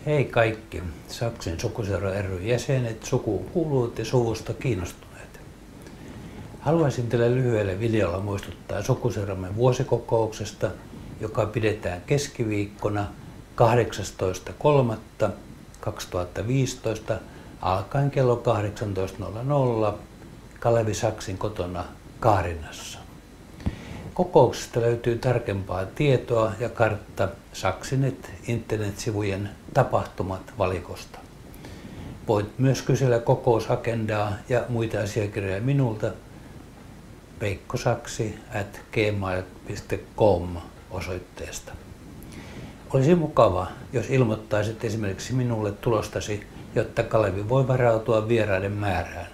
Hei kaikki Saksin Sukuseura ry jäsenet, sukuun kuuluvat ja suvusta kiinnostuneet. Haluaisin teille lyhyellä videolla muistuttaa Sukuseuramme vuosikokouksesta, joka pidetään keskiviikkona 18.3.2015 alkaen kello 18.00 Kalevi Saksin kotona Kaarinassa. Kokouksesta löytyy tarkempaa tietoa ja kartta Saksinet internetsivujen tapahtumat valikosta. Voit myös kysellä kokousagendaa ja muita asiakirjoja minulta veikkosaksi@gmail.com osoitteesta. Olisi mukava, jos ilmoittaisit esimerkiksi minulle tulostasi, jotta Kalevi voi varautua vieraiden määrään.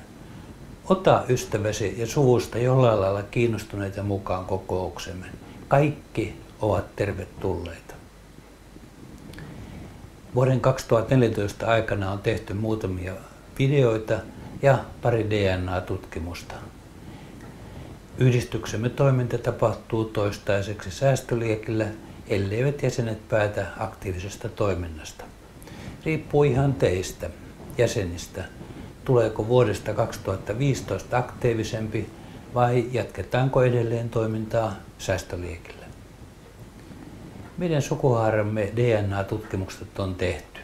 Ota ystäväsi ja suvusta jollain lailla kiinnostuneita mukaan kokouksemme. Kaikki ovat tervetulleita. Vuoden 2014 aikana on tehty muutamia videoita ja pari DNA-tutkimusta. Yhdistyksemme toiminta tapahtuu toistaiseksi säästöliekillä, elleivät jäsenet päätä aktiivisesta toiminnasta. Riippuu ihan teistä, jäsenistä. Tuleeko vuodesta 2015 aktiivisempi vai jatketaanko edelleen toimintaa säästöliekillä? Meidän sukuhaaramme DNA-tutkimukset on tehty.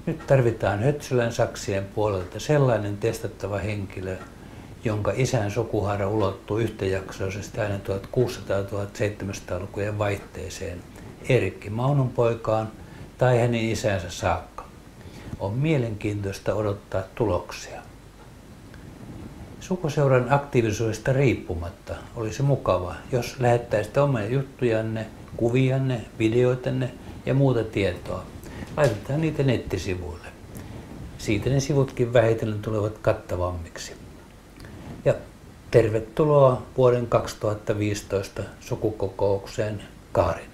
Nyt tarvitaan Hötzölän saksien puolelta sellainen testattava henkilö, jonka isän sukuhaara ulottuu yhtäjaksoisesti aina 1600-1700-lukujen vaihteeseen Erkki Maunun poikaan tai hänen isänsä saakka. On mielenkiintoista odottaa tuloksia. Sukuseuran aktiivisuudesta riippumatta olisi mukava, jos lähettäisitte omia juttujanne, kuvianne, videoitanne ja muuta tietoa. Laitetaan niitä nettisivuille. Siitä ne sivutkin vähitellen tulevat kattavammiksi. Ja tervetuloa vuoden 2015 sukukokoukseen Kaarinassa.